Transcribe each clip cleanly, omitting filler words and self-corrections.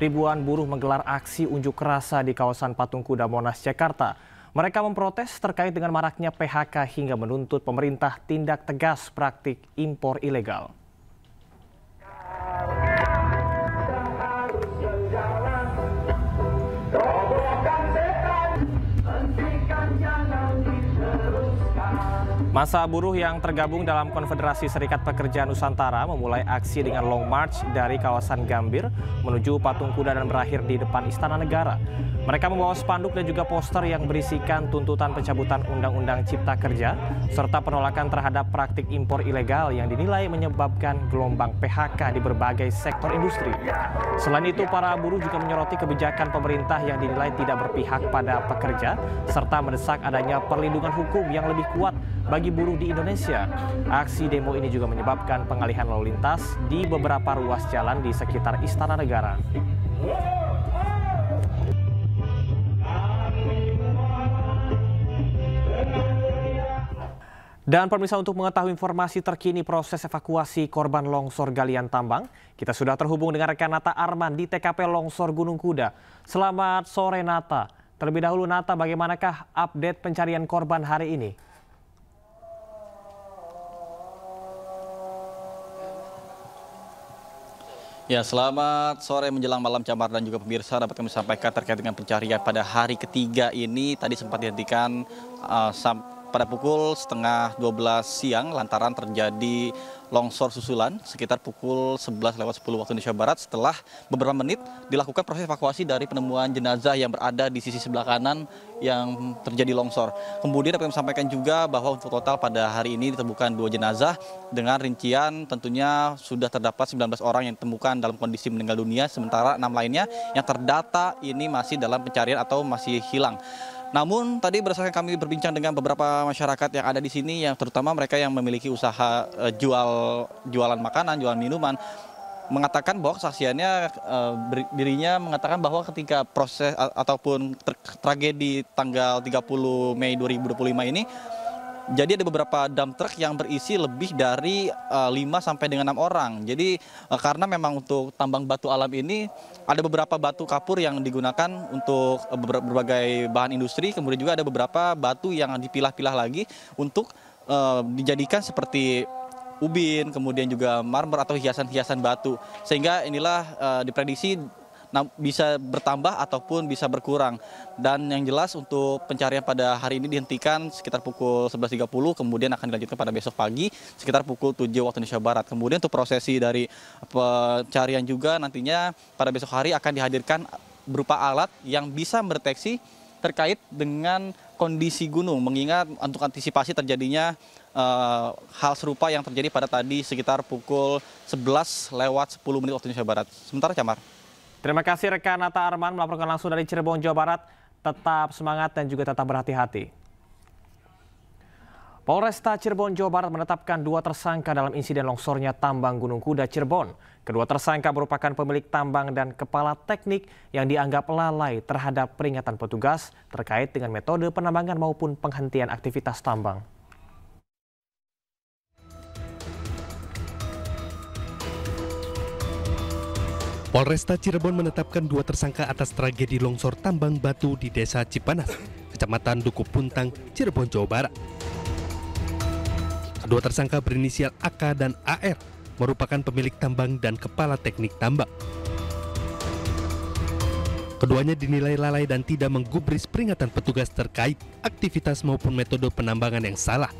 ribuan buruh menggelar aksi unjuk rasa di kawasan Patung Kuda Monas, Jakarta. Mereka memprotes terkait dengan maraknya PHK hingga menuntut pemerintah tindak tegas praktik impor ilegal. Massa buruh yang tergabung dalam Konfederasi Serikat Pekerja Nusantara memulai aksi dengan long march dari kawasan Gambir menuju Patung Kuda dan berakhir di depan Istana Negara. Mereka membawa spanduk dan juga poster yang berisikan tuntutan pencabutan Undang-Undang Cipta Kerja serta penolakan terhadap praktik impor ilegal yang dinilai menyebabkan gelombang PHK di berbagai sektor industri. Selain itu, para buruh juga menyoroti kebijakan pemerintah yang dinilai tidak berpihak pada pekerja serta mendesak adanya perlindungan hukum yang lebih kuat bagi buruh di Indonesia. Aksi demo ini juga menyebabkan pengalihan lalu lintas di beberapa ruas jalan di sekitar Istana Negara. Dan pemirsa, untuk mengetahui informasi terkini proses evakuasi korban longsor galian tambang, kita sudah terhubung dengan rekan Nata Arman di TKP longsor Gunung Kuda. Selamat sore Nata. Terlebih dahulu Nata, bagaimanakah update pencarian korban hari ini? Ya, selamat sore menjelang malam Camar dan juga pemirsa, dapat kami sampaikan terkait dengan pencarian pada hari ketiga ini tadi sempat dihentikan pada pukul setengah 12 siang lantaran terjadi longsor susulan sekitar pukul 11:10 waktu Indonesia Barat. Setelah beberapa menit dilakukan proses evakuasi dari penemuan jenazah yang berada di sisi sebelah kanan yang terjadi longsor. Kemudian dapat kami sampaikan juga bahwa untuk total pada hari ini ditemukan 2 jenazah dengan rincian tentunya sudah terdapat 19 orang yang ditemukan dalam kondisi meninggal dunia, sementara 6 lainnya yang terdata ini masih dalam pencarian atau masih hilang. Namun tadi berdasarkan kami berbincang dengan beberapa masyarakat yang ada di sini, yang terutama mereka yang memiliki usaha jualan makanan, jualan minuman, mengatakan bahwa kesaksiannya dirinya mengatakan bahwa ketika proses ataupun tragedi tanggal 30 Mei 2025 ini, jadi ada beberapa dump truck yang berisi lebih dari 5 sampai dengan 6 orang. Jadi karena memang untuk tambang batu alam ini ada beberapa batu kapur yang digunakan untuk berbagai bahan industri, kemudian juga ada beberapa batu yang dipilah-pilah lagi untuk dijadikan seperti ubin, kemudian juga marmer atau hiasan-hiasan batu. Sehingga inilah diprediksi bisa bertambah ataupun bisa berkurang. Dan yang jelas untuk pencarian pada hari ini dihentikan sekitar pukul 11.30, kemudian akan dilanjutkan pada besok pagi sekitar pukul 7 waktu Indonesia Barat. Kemudian untuk prosesi dari pencarian juga nantinya pada besok hari akan dihadirkan berupa alat yang bisa mendeteksi terkait dengan kondisi gunung, mengingat untuk antisipasi terjadinya hal serupa yang terjadi pada tadi sekitar pukul 11:10 waktu Indonesia Barat. Sementara Camar. Terima kasih rekan Nata Arman melaporkan langsung dari Cirebon, Jawa Barat. Tetap semangat dan juga tetap berhati-hati. Polresta Cirebon, Jawa Barat menetapkan 2 tersangka dalam insiden longsornya tambang Gunung Kuda Cirebon. Kedua tersangka merupakan pemilik tambang dan kepala teknik yang dianggap lalai terhadap peringatan petugas terkait dengan metode penambangan maupun penghentian aktivitas tambang. Polresta Cirebon menetapkan 2 tersangka atas tragedi longsor tambang batu di Desa Cipanas, Kecamatan Duku Puntang, Cirebon, Jawa Barat. Kedua tersangka berinisial AK dan AR, merupakan pemilik tambang dan kepala teknik tambang. Keduanya dinilai lalai dan tidak menggubris peringatan petugas terkait aktivitas maupun metode penambangan yang salah.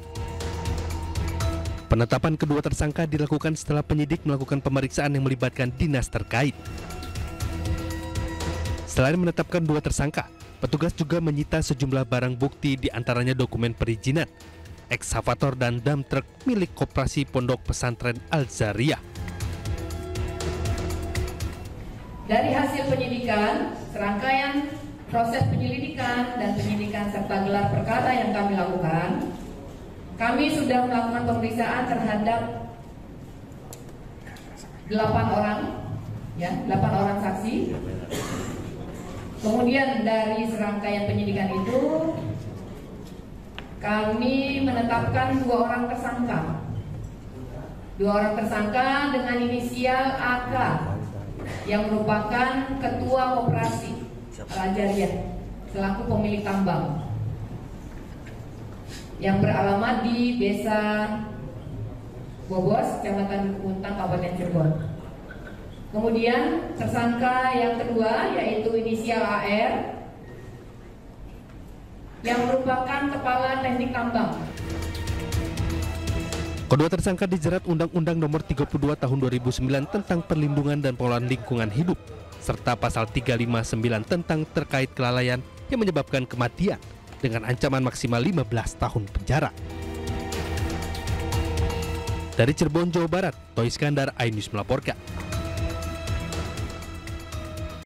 Penetapan kedua tersangka dilakukan setelah penyidik melakukan pemeriksaan yang melibatkan dinas terkait. Selain menetapkan 2 tersangka, petugas juga menyita sejumlah barang bukti, diantaranya dokumen perizinan, ekskavator dan dump truck milik Koperasi Pondok Pesantren Al-Zariyah. Dari hasil penyidikan, serangkaian proses penyelidikan dan penyidikan serta gelar perkara yang kami lakukan, kami sudah melakukan pemeriksaan terhadap 8 orang saksi. Kemudian dari serangkaian penyidikan itu kami menetapkan 2 orang tersangka. 2 orang tersangka dengan inisial AK yang merupakan Ketua Koperasi Al-Azhariyah selaku pemilik tambang yang beralamat di Desa Bobos, Kecamatan Kuntang, Kabupaten Cirebon. Kemudian tersangka yang kedua yaitu inisial AR yang merupakan Kepala Teknik Tambang. Kedua tersangka dijerat Undang-Undang Nomor 32 Tahun 2009 tentang Perlindungan dan Pengelolaan Lingkungan Hidup serta Pasal 359 tentang terkait kelalaian yang menyebabkan kematian dengan ancaman maksimal 15 tahun penjara. Dari Cirebon, Jawa Barat, Toy Iskandar, iNews melaporkan.